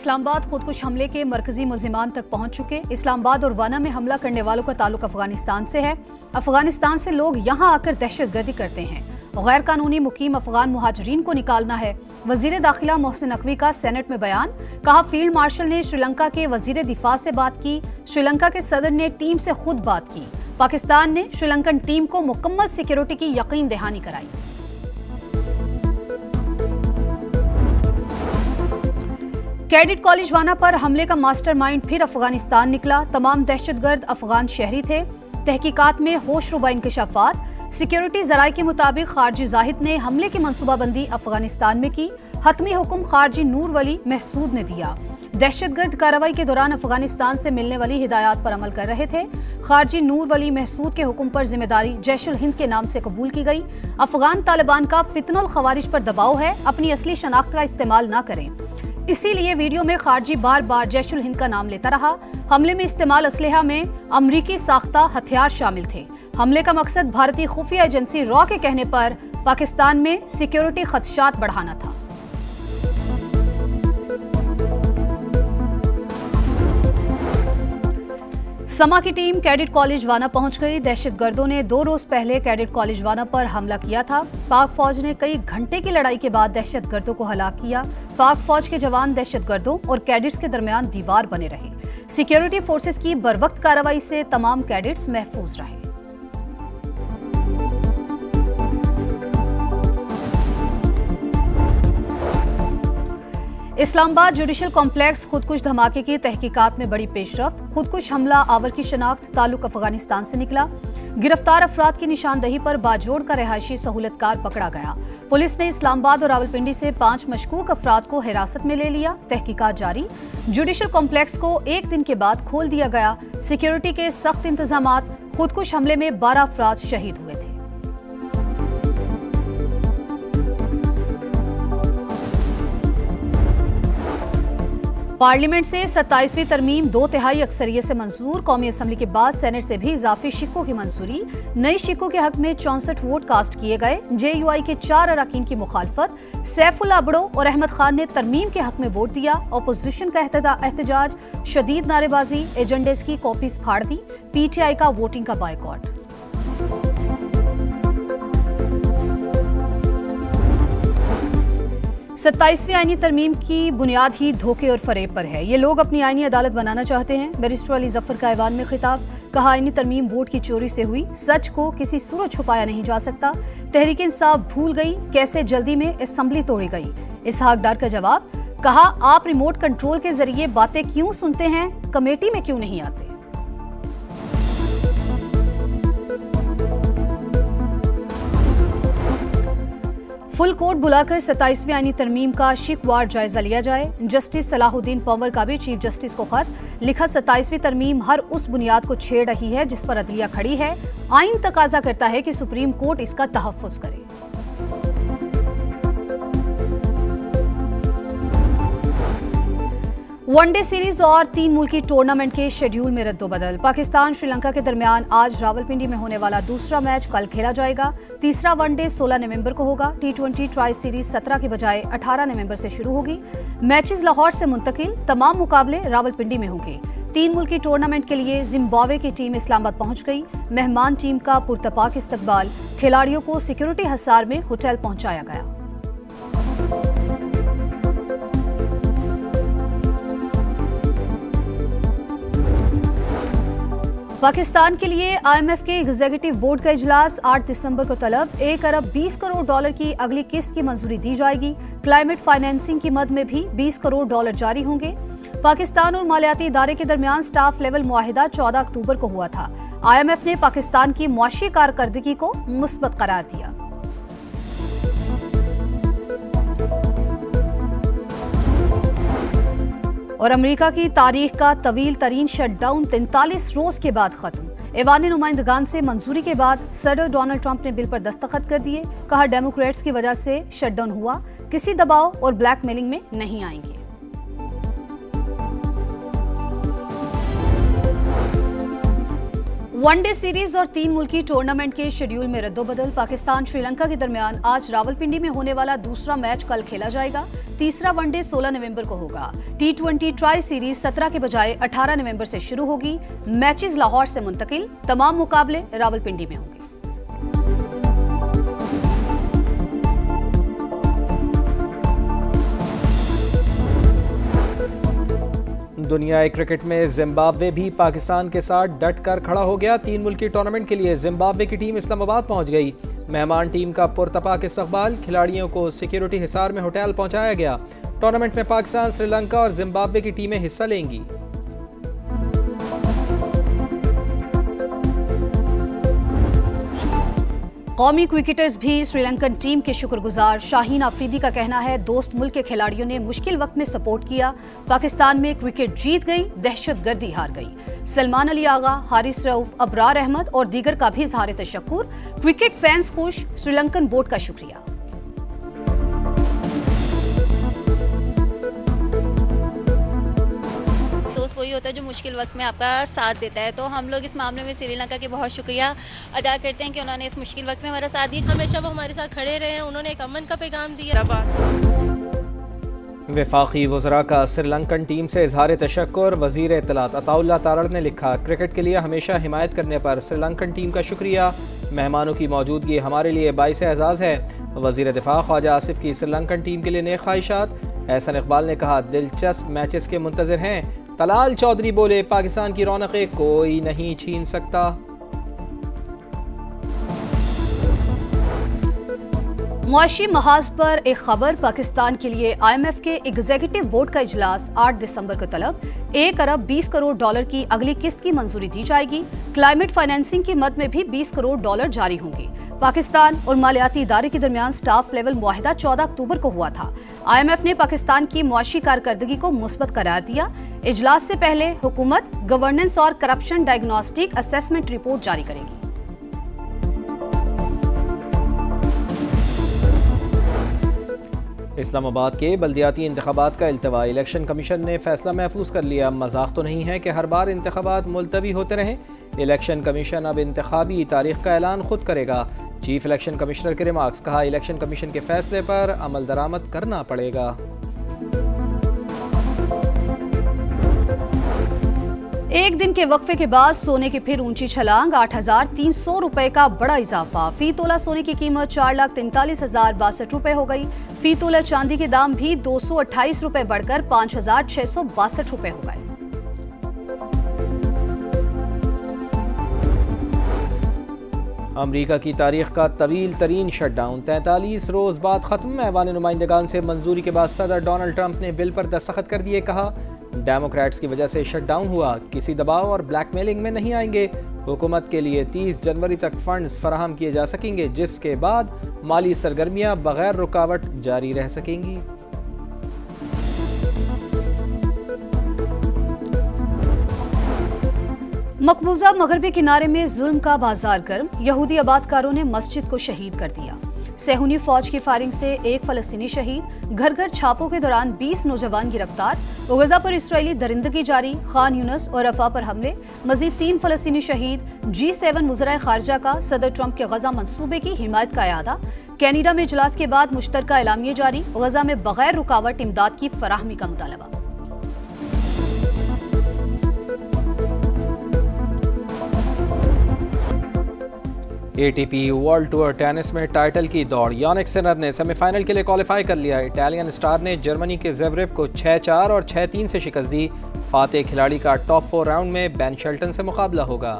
इस्लामाबाद खुदकुश हमले के मरकजी मुल्जिमान तक पहुंच चुके। इस्लामाबाद और वाना में हमला करने वालों का ताल्लुक अफगानिस्तान से है। अफगानिस्तान से लोग यहां आकर दहशतगर्दी करते हैं। गैर कानूनी मुकीम अफगान मुहाजिरीन को निकालना है। वजीर दाखिला मोहसिन नकवी का सेनेट में बयान। कहा, फील्ड मार्शल ने श्रीलंका के वजीर दिफा से बात की। श्रीलंका के सदर ने टीम से खुद बात की। पाकिस्तान ने श्रीलंकन टीम को मुकम्मल सिक्योरिटी की यकीन दहानी कराई। कैडेट कॉलेज वाना पर हमले का मास्टरमाइंड फिर अफगानिस्तान निकला। तमाम दहशतगर्द अफगान शहरी थे। तहकीकात में होशरुबा इंकशाफात। सिक्योरिटी जराये के मुताबिक खारजी जाहिद ने हमले की मनसूबाबंदी अफगानिस्तान में की। हतमी हुक्म खारजी नूर वली महसूद ने दिया। दहशतगर्द कार्रवाई के दौरान अफगानिस्तान से मिलने वाली हिदायत पर अमल कर रहे थे। खारजी नूर वली महसूद के हुक्म पर जिम्मेदारी जैशुल हिंद के नाम से कबूल की गई। अफगान तालिबान का फितनुल खवारिज पर दबाव है, अपनी असली शनाख्त का इस्तेमाल न करें। इसीलिए वीडियो में खारजी बार बार जैशुल हिंद का नाम लेता रहा। हमले में इस्तेमाल असलहा में अमरीकी साख्ता हथियार शामिल थे। हमले का मकसद भारतीय खुफिया एजेंसी रॉ के कहने पर पाकिस्तान में सिक्योरिटी खदशात बढ़ाना था। समा की टीम कैडेट कॉलेज वाना पहुंच गई। दहशतगर्दों ने 2 रोज पहले कैडेट कॉलेज वाना पर हमला किया था। पाक फौज ने कई घंटे की लड़ाई के बाद दहशतगर्दों को हलाक किया। पाक फौज के जवान दहशतगर्दों और कैडेट्स के दरमियान दीवार बने रहे। सिक्योरिटी फोर्सेस की बरवक्त कार्रवाई से तमाम कैडेट्स महफूज रहे। इस्लामाबाद जुडिशल कॉम्प्लेक्स खुदकुश धमाके की तहकीकात में बड़ी पेशरफ्त। खुदकुश हमला आवर की शनाख्त ताल्लुक अफगानिस्तान से निकला। गिरफ्तार अफराद की निशानदही पर बाजोड़ का रिहायशी सहूलतकार पकड़ा गया। पुलिस ने इस्लामाबाद और रावलपिंडी से 5 मशकूक अफराद को हिरासत में ले लिया। तहकीकात जारी। जुडिशल कॉम्प्लेक्स को 1 दिन के बाद खोल दिया गया। सिक्योरिटी के सख्त इंतजामात। खुदकुश हमले में 12 अफराद शहीद हुए थे। पार्लियामेंट से 27वीं तरमीम 2/3 अक्सरियत से मंजूर। कौमी असम्बली के बाद सेनेट से भी इजाफी शिक्कों की मंजूरी। नई शिक्कों के हक में 64 वोट कास्ट किए गए। JUI के 4 अरकान की मुखालफत। सैफुल्ला अबड़ो और अहमद खान ने तरमीम के हक में वोट दिया। अपोजिशन का एहतजाज। शदीद नारेबाजी। एजेंडेस की कॉपीज फाड़ दी। PTI का वोटिंग का बायकॉट। 27वीं आईनी तरमीम की बुनियाद ही धोखे और फरेब पर है। ये लोग अपनी आईनी अदालत बनाना चाहते हैं। बैरिस्टर अली जफर का ऐवान में खिताब। कहा, आईनी तरमीम वोट की चोरी से हुई। सच को किसी सूरत छुपाया नहीं जा सकता। तहरीक इंसाफ भूल गई कैसे जल्दी में असेंबली तोड़ी गई। इसहाक डार का जवाब। कहा, आप रिमोट कंट्रोल के जरिए बातें क्यों सुनते हैं, कमेटी में क्यों नहीं आते। फुल कोर्ट बुलाकर 27वीं आईनी तरमीम का शिकवार जायजा लिया जाए। जस्टिस सलाहुद्दीन पंवर का भी चीफ जस्टिस को खत लिखा। 27वीं तरमीम हर उस बुनियाद को छेड़ रही है जिस पर अदलिया खड़ी है। आइन तकाजा करता है कि सुप्रीम कोर्ट इसका तहफ्फुज करे। वनडे सीरीज और 3 मुल्की टूर्नामेंट के शेड्यूल में रद्दोबदल। पाकिस्तान श्रीलंका के दरमियान आज रावलपिंडी में होने वाला दूसरा मैच कल खेला जाएगा। तीसरा वनडे 16 नवंबर को होगा। T20 ट्राई सीरीज 17 के बजाय 18 नवंबर से शुरू होगी। मैचेस लाहौर से मुंतकिल। तमाम मुकाबले रावलपिंडी में होंगे। 3 मुल्की टूर्नामेंट के लिए जिम्बाब्वे की टीम इस्लामाबाद पहुंच गई। मेहमान टीम का पुरतपाक इस्तकबाल। खिलाड़ियों को सिक्योरिटी हिसार में होटल पहुंचाया गया। पाकिस्तान के लिए IMF के एग्जीक्यूटिव बोर्ड का इजलास 8 दिसंबर को तलब। 1 अरब 20 करोड़ डॉलर की अगली किस्त की मंजूरी दी जाएगी। क्लाइमेट फाइनेंसिंग की मद में भी 20 करोड़ डॉलर जारी होंगे। पाकिस्तान और मालियाती इदारे के दरमियान स्टाफ लेवल मुआहिदा 14 अक्टूबर को हुआ था। IMF ने पाकिस्तान की मुआशी कारकर्दगी को मुस्बत करार दिया। और अमेरिका की तारीख का तवील तरीन शटडाउन 43 रोज के बाद खत्म। ऐवान नुमाइंदगान से मंजूरी के बाद सदर डोनाल्ड ट्रंप ने बिल पर दस्तखत कर दिए। कहा, डेमोक्रेट्स की वजह से शटडाउन हुआ, किसी दबाव और ब्लैकमेलिंग में नहीं आएंगे। वनडे सीरीज और 3 मुल्की टूर्नामेंट के शेड्यूल में रद्दोबदल। पाकिस्तान श्रीलंका के दरमियान आज रावलपिंडी में होने वाला दूसरा मैच कल खेला जाएगा। तीसरा वनडे 16 नवंबर को होगा। T20 ट्राई सीरीज 17 के बजाय 18 नवंबर से शुरू होगी। मैचेस लाहौर से मुंतकिल, तमाम मुकाबले रावलपिंडी में होंगे। दुनियाई क्रिकेट में जिम्बाब्वे भी पाकिस्तान के साथ डट कर खड़ा हो गया। 3 मुल्की टूर्नामेंट के लिए जिम्बाब्वे की टीम इस्लामाबाद पहुंच गई। मेहमान टीम का पुरतपाक इस्तकबाल, खिलाड़ियों को सिक्योरिटी हिसार में होटल पहुंचाया गया। टूर्नामेंट में पाकिस्तान, श्रीलंका और जिम्बाब्वे की टीमें हिस्सा लेंगी। कौमी क्रिकेटर्स भी श्रीलंकन टीम के शुक्रगुजार। शाहीन आफरीदी का कहना है, दोस्त मुल्क के खिलाड़ियों ने मुश्किल वक्त में सपोर्ट किया। पाकिस्तान में क्रिकेट जीत गई, दहशतगर्दी हार गई। सलमान अली आगा, हारिस रऊफ, अबरार अहमद और दीगर का भी इजहार तशक्कुर। क्रिकेट फैंस खुश, श्रीलंकन बोर्ड का शुक्रिया। दोस्त वही होता है जो मुश्किल वक्त में आपका साथ देता है, तो हम लोग इस मामले में श्रीलंका के बहुत शुक्रिया अदा करते हैं कि उन्होंने इस मुश्किल वक्त में हमारा साथ दिया। हमेशा वो हमारे साथ खड़े रहे हैं, उन्होंने एक अमन का पैगाम दिया। वफाकी वज़रा का श्रीलंकन टीम से इजहार तशक्कुर। वज़ीर इत्तलात अताउल्लाह तारड़ ने लिखा, क्रिकेट के लिए हमेशा हिमायत करने पर श्रीलंकन टीम का शुक्रिया। मेहमानों की मौजूदगी हमारे लिए बाइस एजाज़ है। वज़ीर दिफा ख्वाजा आसिफ की श्रीलंकन टीम के लिए नेक ख्वाहिशात। एहसन इकबाल ने कहा, दिलचस्प मैचेस के मुंतज़िर हैं। तलाल चौधरी बोले, पाकिस्तान की रौनकें कोई नहीं छीन सकता। मुआशी महाज पर एक खबर। पाकिस्तान के लिए IMF के एग्जीक्यूटिव बोर्ड का इजलास 8 दिसंबर को तलब। 1 अरब 20 करोड़ डॉलर की अगली किस्त की मंजूरी दी जाएगी। क्लाइमेट फाइनेंसिंग की मद में भी 20 करोड़ डॉलर जारी होंगे। पाकिस्तान और मालियाती इदारे के दरमियान स्टाफ लेवल मुआहिदा 14 अक्टूबर को हुआ था। IMF ने पाकिस्तान की मुआशी कारकर्दगी को मुस्बत करार दिया। इजलास से पहले हुकूमत गवर्नेंस और करप्शन डायग्नोस्टिक असेसमेंट रिपोर्ट जारी करेगी। इस्लामाबाद के बल्दियाती इंतखाबात का इल्तवा। इलेक्शन कमीशन ने फैसला महफूज कर लिया। मजाक तो नहीं है कि हर बार इंतखाबात मुलतवी होते रहें। इलेक्शन कमीशन अब इंतखाबी तारीख का ऐलान खुद करेगा। चीफ इलेक्शन कमिश्नर के रिमार्क्स। कहा, इलेक्शन कमीशन के फैसले पर अमल दरामद करना पड़ेगा। एक दिन के वक्फे के बाद सोने की फिर ऊंची छलांग। 8,300 रुपए का बड़ा इजाफा। फी तोला सोने की कीमत 4,43,062 रुपए हो गई। फी तोला चांदी के दाम भी 228 रुपए बढ़कर 5,662 रुपए हो गए। अमरीका की तारीख का तवील तरीन शटडाउन 43 रोज बाद खत्म। ऐवान नुमाइंदगान से मंजूरी के बाद सदर डोनाल्ड ट्रंप ने बिल पर दस्तखत कर दिए। कहा, डेमोक्रेट्स की वजह से शटडाउन हुआ, किसी दबाव और ब्लैकमेलिंग में नहीं आएंगे। हुकूमत के लिए 30 जनवरी तक फंड्स फराहम किए जा सकेंगे, जिसके बाद माली सरगर्मियां बगैर रुकावट जारी रह सकेंगी। मकबूजा मगरबी किनारे में जुल्म का बाजार गर्म। यहूदी आबादकारों ने मस्जिद को शहीद कर दिया। सेहूनी फौज की फायरिंग से 1 फलस्तीनी शहीद। घर घर छापों के दौरान 20 नौजवान गिरफ्तार। गजा पर इसराइली दरिंदगी जारी। खान यूनस और रफा पर हमले। मजीद 3 फलस्तीनी शहीद। G7 वज़राए खारजा का सदर ट्रंप के गजा मंसूबे की हिमायत का इरादा। कैनेडा में इजलास के बाद मुश्तरका एलामिया जारी। गजा में बगैर रुकावट इमदाद की फराहमी का मुतालबा। ATP वर्ल्ड टूर टेनिस में टाइटल की दौड़। यानिक सिनर ने सेमीफाइनल के लिए क्वालिफाई कर लिया। इटालियन स्टार ने जर्मनी के ज़ेवरेव को 6-4 और 6-3 से शिकस्त दी। फातेह खिलाड़ी का टॉप 4 राउंड में बेन शेल्टन से मुकाबला होगा।